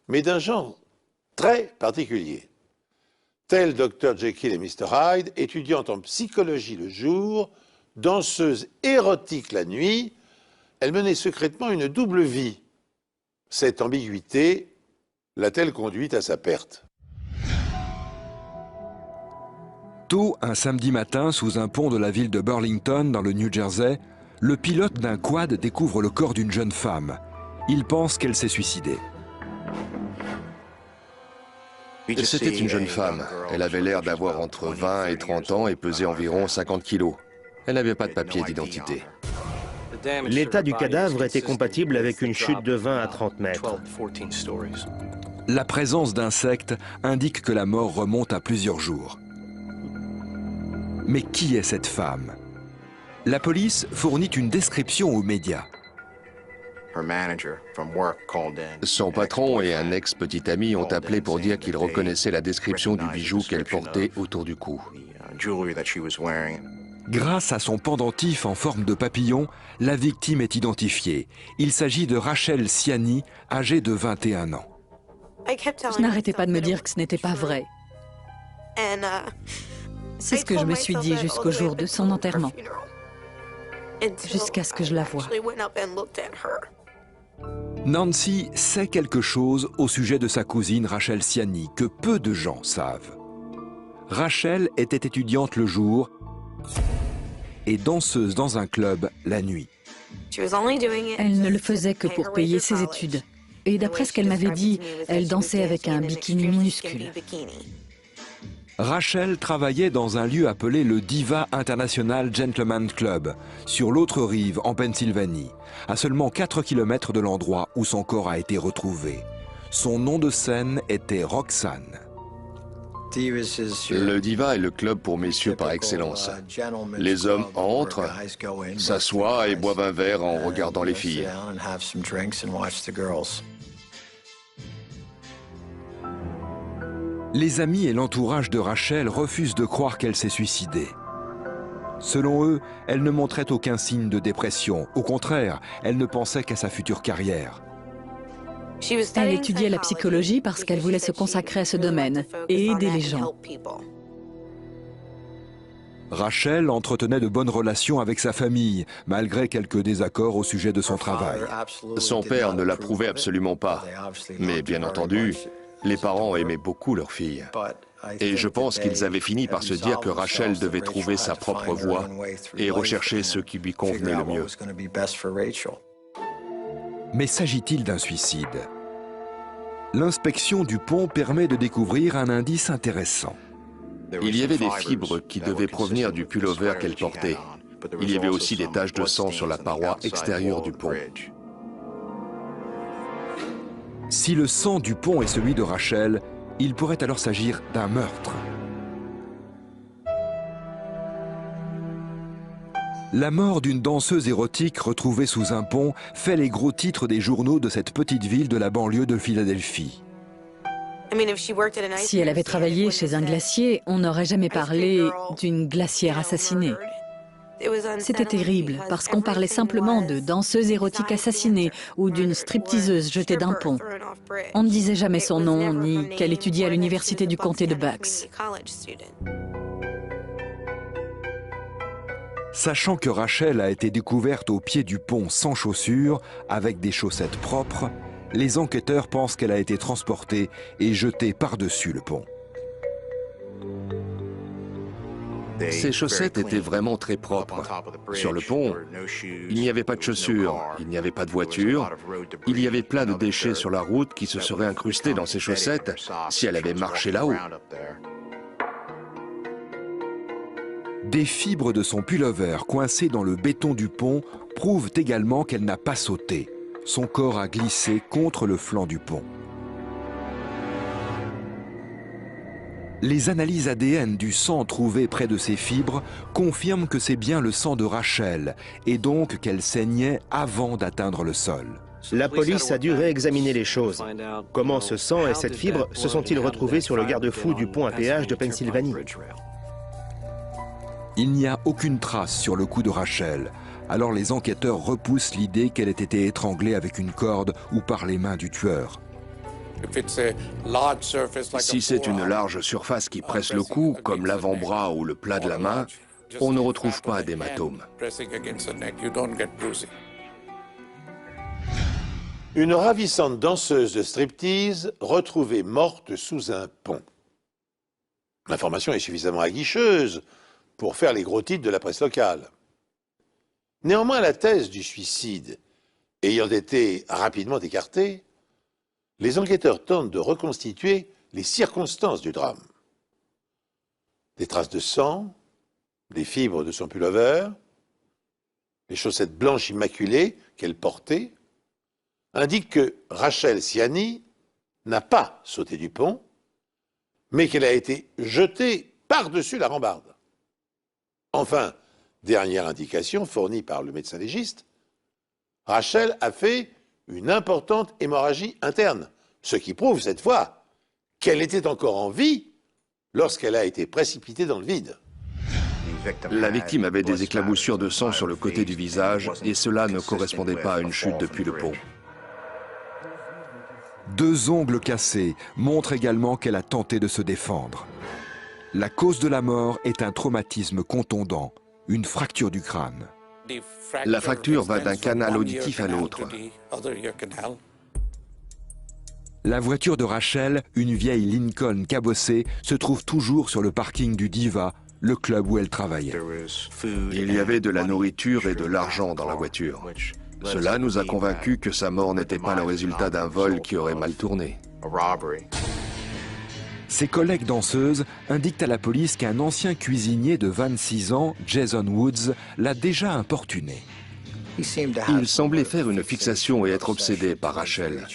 mais d'un genre très particulier. Tel Dr Jekyll et Mr Hyde, étudiante en psychologie le jour, danseuse érotique la nuit, elle menait secrètement une double vie. Cette ambiguïté l'a-t-elle conduite à sa perte? Tôt un samedi matin, sous un pont de la ville de Burlington, dans le New Jersey, le pilote d'un quad découvre le corps d'une jeune femme. Il pense qu'elle s'est suicidée. C'était une jeune femme. Elle avait l'air d'avoir entre 20 et 30 ans et pesait environ 50 kilos. Elle n'avait pas de papier d'identité. L'état du cadavre était compatible avec une chute de 20 à 30 mètres. La présence d'insectes indique que la mort remonte à plusieurs jours. Mais qui est cette femme? La police fournit une description aux médias. Son patron et un ex-petit ami ont appelé pour dire qu'ils reconnaissaient la description du bijou qu'elle portait autour du cou. Grâce à son pendentif en forme de papillon, la victime est identifiée. Il s'agit de Rachel Siani, âgée de 21 ans. Je n'arrêtais pas de me dire que ce n'était pas vrai. C'est ce que je me suis dit jusqu'au jour de son enterrement, jusqu'à ce que je la voie. Nancy sait quelque chose au sujet de sa cousine Rachel Siani que peu de gens savent. Rachel était étudiante le jour et danseuse dans un club la nuit. Elle ne le faisait que pour payer ses études. Et d'après ce qu'elle m'avait dit, elle dansait avec un bikini minuscule. Rachel travaillait dans un lieu appelé le Diva International Gentleman Club, sur l'autre rive, en Pennsylvanie, à seulement 4 km de l'endroit où son corps a été retrouvé. Son nom de scène était Roxanne. Le Diva est le club pour messieurs par excellence. Les hommes entrent, s'assoient et boivent un verre en regardant les filles. Les amis et l'entourage de Rachel refusent de croire qu'elle s'est suicidée. Selon eux, elle ne montrait aucun signe de dépression. Au contraire, elle ne pensait qu'à sa future carrière. Elle étudiait la psychologie parce qu'elle voulait se consacrer à ce domaine et aider les gens. Rachel entretenait de bonnes relations avec sa famille, malgré quelques désaccords au sujet de son travail. Son père ne l'approuvait absolument pas. Mais bien entendu, les parents aimaient beaucoup leur fille. Et je pense qu'ils avaient fini par se dire que Rachel devait trouver sa propre voie et rechercher ce qui lui convenait le mieux. Mais s'agit-il d'un suicide? L'inspection du pont permet de découvrir un indice intéressant. Il y avait des fibres qui devaient provenir du pullover qu'elle portait. Il y avait aussi des taches de sang sur la paroi extérieure du pont. Si le sang du pont est celui de Rachel, il pourrait alors s'agir d'un meurtre. La mort d'une danseuse érotique retrouvée sous un pont fait les gros titres des journaux de cette petite ville de la banlieue de Philadelphie. Si elle avait travaillé chez un glacier, on n'aurait jamais parlé d'une glacière assassinée. C'était terrible parce qu'on parlait simplement de danseuse érotique assassinée ou d'une stripteaseuse jetée d'un pont. On ne disait jamais son nom ni qu'elle étudiait à l'université du comté de Bucks. Sachant que Rachel a été découverte au pied du pont sans chaussures, avec des chaussettes propres, les enquêteurs pensent qu'elle a été transportée et jetée par-dessus le pont. Ces chaussettes étaient vraiment très propres. Sur le pont, il n'y avait pas de chaussures, il n'y avait pas de voiture, il y avait plein de déchets sur la route qui se seraient incrustés dans ces chaussettes si elle avait marché là-haut. Des fibres de son pullover coincées dans le béton du pont prouvent également qu'elle n'a pas sauté. Son corps a glissé contre le flanc du pont. Les analyses ADN du sang trouvé près de ces fibres confirment que c'est bien le sang de Rachel et donc qu'elle saignait avant d'atteindre le sol. La police a dû réexaminer les choses. Comment ce sang et cette fibre se sont-ils retrouvés sur le garde-fou du pont à péage de Pennsylvanie? Il n'y a aucune trace sur le cou de Rachel. Alors les enquêteurs repoussent l'idée qu'elle ait été étranglée avec une corde ou par les mains du tueur. Si c'est une large surface qui presse le cou, comme l'avant-bras ou le plat de la main, on ne retrouve pas d'hématome. Une ravissante danseuse de striptease retrouvée morte sous un pont. L'information est suffisamment aguicheuse pour faire les gros titres de la presse locale. Néanmoins, la thèse du suicide ayant été rapidement écartée, les enquêteurs tentent de reconstituer les circonstances du drame. Des traces de sang, des fibres de son pullover, les chaussettes blanches immaculées qu'elle portait, indiquent que Rachel Siani n'a pas sauté du pont, mais qu'elle a été jetée par-dessus la rambarde. Enfin, dernière indication fournie par le médecin légiste, Rachel a fait une importante hémorragie interne, ce qui prouve cette fois qu'elle était encore en vie lorsqu'elle a été précipitée dans le vide. La victime avait des éclaboussures de sang sur le côté du visage et cela ne correspondait pas à une chute depuis le pont. 2 ongles cassés montrent également qu'elle a tenté de se défendre. La cause de la mort est un traumatisme contondant, une fracture du crâne. La fracture va d'un canal auditif à l'autre. La voiture de Rachel, une vieille Lincoln cabossée, se trouve toujours sur le parking du Diva, le club où elle travaillait. Il y avait de la nourriture et de l'argent dans la voiture. Cela nous a convaincus que sa mort n'était pas le résultat d'un vol qui aurait mal tourné. Ses collègues danseuses indiquent à la police qu'un ancien cuisinier de 26 ans, Jason Woods, l'a déjà importuné. Il semblait faire une fixation et être obsédé par Rachel.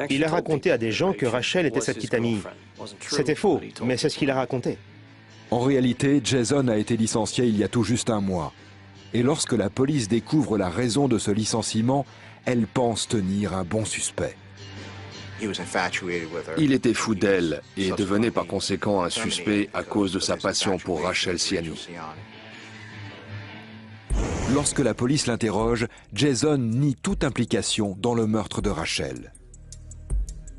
Il a raconté à des gens que Rachel était sa petite amie. C'était faux, mais c'est ce qu'il a raconté. En réalité, Jason a été licencié il y a tout juste 1 mois. Et lorsque la police découvre la raison de ce licenciement, elle pense tenir un bon suspect. Il était fou d'elle et devenait par conséquent un suspect à cause de sa passion pour Rachel Siani. Lorsque la police l'interroge, Jason nie toute implication dans le meurtre de Rachel.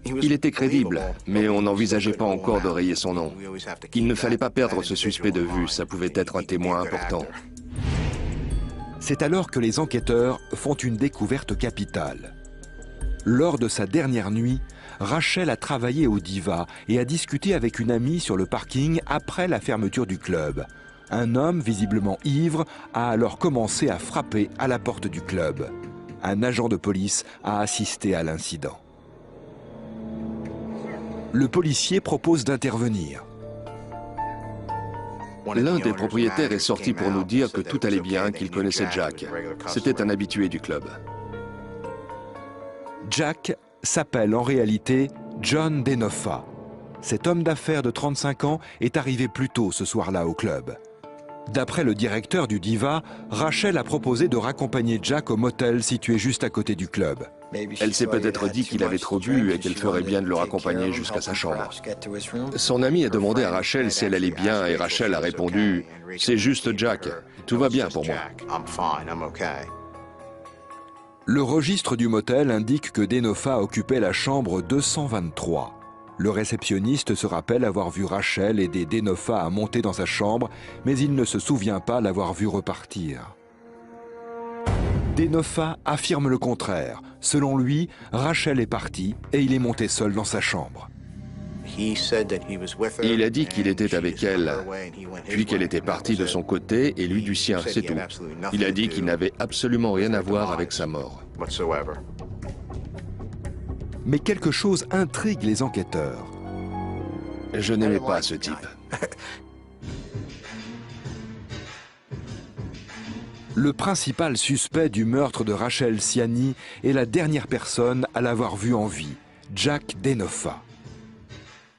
Il était crédible, mais on n'envisageait pas encore de rayer son nom. Il ne fallait pas perdre ce suspect de vue, ça pouvait être un témoin important. C'est alors que les enquêteurs font une découverte capitale. Lors de sa dernière nuit, Rachel a travaillé au Diva et a discuté avec une amie sur le parking après la fermeture du club. Un homme, visiblement ivre, a alors commencé à frapper à la porte du club. Un agent de police a assisté à l'incident. Le policier propose d'intervenir. L'un des propriétaires est sorti pour nous dire que tout allait bien, qu'il connaissait Jack. C'était un habitué du club. Jack s'appelle en réalité John Denofa. Cet homme d'affaires de 35 ans est arrivé plus tôt ce soir-là au club. D'après le directeur du Diva, Rachel a proposé de raccompagner Jack au motel situé juste à côté du club. Elle s'est peut-être dit qu'il avait trop bu et qu'elle ferait bien de le raccompagner jusqu'à sa chambre. Son ami a demandé à Rachel si elle allait bien et Rachel a répondu « C'est juste Jack, tout va bien pour moi ». Le registre du motel indique que Denofa occupait la chambre 223. Le réceptionniste se rappelle avoir vu Rachel aider Denofa à monter dans sa chambre, mais il ne se souvient pas l'avoir vu repartir. Denofa affirme le contraire. Selon lui, Rachel est partie et il est monté seul dans sa chambre. Il a dit qu'il était avec elle, puis qu'elle était partie de son côté et lui du sien, c'est tout. Il a dit qu'il n'avait absolument rien à voir avec sa mort. Mais quelque chose intrigue les enquêteurs. Je n'aimais pas ce type. Le principal suspect du meurtre de Rachel Siani est la dernière personne à l'avoir vu en vie, Jack Denofa.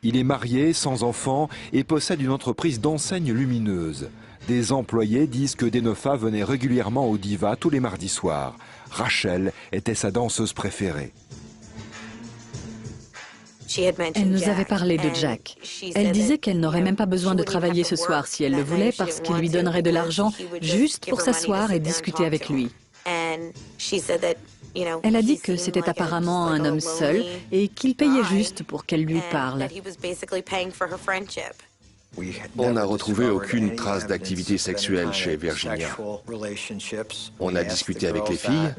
Il est marié, sans enfant, et possède une entreprise d'enseignes lumineuses. Des employés disent que Denofa venait régulièrement au Diva tous les mardis soirs. Rachel était sa danseuse préférée. Elle nous avait parlé de Jack. Elle disait qu'elle n'aurait même pas besoin de travailler ce soir si elle le voulait parce qu'il lui donnerait de l'argent juste pour s'asseoir et discuter avec lui. Elle a dit que c'était apparemment un homme seul et qu'il payait juste pour qu'elle lui parle. On n'a retrouvé aucune trace d'activité sexuelle chez Virginia. On a discuté avec les filles.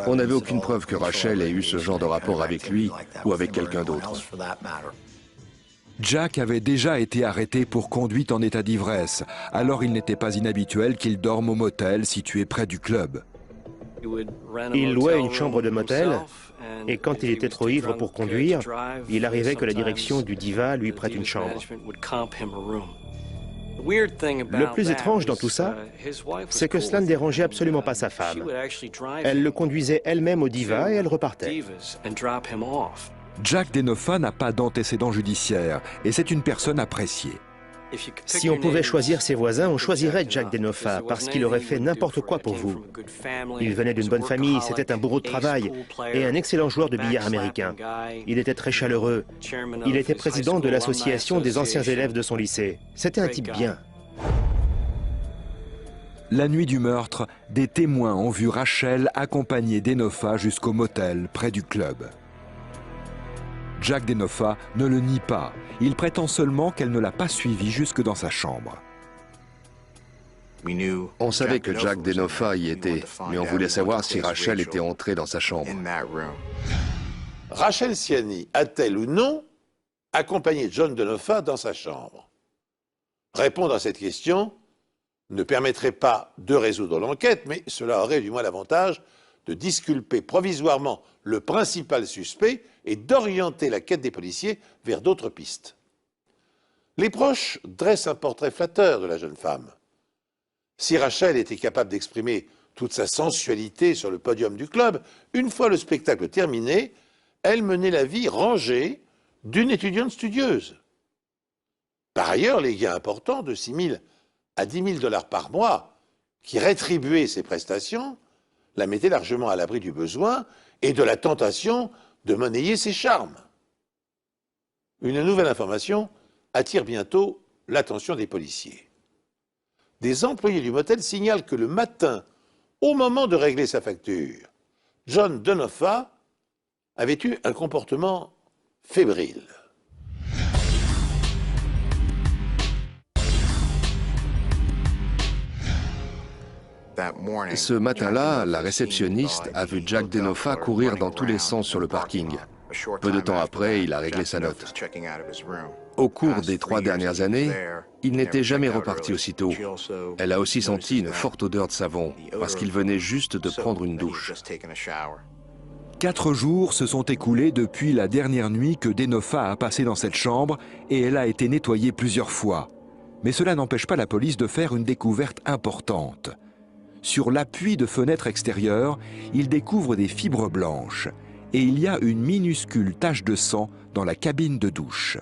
On n'avait aucune preuve que Rachel ait eu ce genre de rapport avec lui ou avec quelqu'un d'autre. Jack avait déjà été arrêté pour conduite en état d'ivresse, alors il n'était pas inhabituel qu'il dorme au motel situé près du club. Il louait une chambre de motel, et quand il était trop ivre pour conduire, il arrivait que la direction du Diva lui prête une chambre. Le plus étrange dans tout ça, c'est que cela ne dérangeait absolument pas sa femme. Elle le conduisait elle-même au Diva et elle repartait. Jack Denofa n'a pas d'antécédent judiciaire et c'est une personne appréciée. Si on pouvait choisir ses voisins, on choisirait Jack Denofa parce qu'il aurait fait n'importe quoi pour vous. Il venait d'une bonne famille, c'était un bourreau de travail et un excellent joueur de billard américain. Il était très chaleureux. Il était président de l'association des anciens élèves de son lycée. C'était un type bien. La nuit du meurtre, des témoins ont vu Rachel accompagner Denofa jusqu'au motel près du club. Jack Denofa ne le nie pas. Il prétend seulement qu'elle ne l'a pas suivi jusque dans sa chambre. On savait que Jack Denofa y était, mais on voulait savoir si Rachel était entrée dans sa chambre. Rachel Siani a-t-elle ou non accompagné John Denofa dans sa chambre? Répondre à cette question ne permettrait pas de résoudre l'enquête, mais cela aurait du moins l'avantage de disculper provisoirement le principal suspect et d'orienter la quête des policiers vers d'autres pistes. Les proches dressent un portrait flatteur de la jeune femme. Si Rachel était capable d'exprimer toute sa sensualité sur le podium du club, une fois le spectacle terminé, elle menait la vie rangée d'une étudiante studieuse. Par ailleurs, les gains importants de 6 000 à 10 000 $ par mois, qui rétribuaient ses prestations, la mettaient largement à l'abri du besoin et de la tentation de monnayer ses charmes. Une nouvelle information attire bientôt l'attention des policiers. Des employés du motel signalent que le matin, au moment de régler sa facture, John Denofa avait eu un comportement fébrile. Ce matin-là, la réceptionniste a vu Jack Denofa courir dans tous les sens sur le parking. Peu de temps après, il a réglé sa note. Au cours des 3 dernières années, il n'était jamais reparti aussitôt. Elle a aussi senti une forte odeur de savon, parce qu'il venait juste de prendre une douche. 4 jours se sont écoulés depuis la dernière nuit que Denofa a passé dans cette chambre et elle a été nettoyée plusieurs fois. Mais cela n'empêche pas la police de faire une découverte importante. Sur l'appui de fenêtres extérieures, il découvre des fibres blanches et il y a une minuscule tache de sang dans la cabine de douche.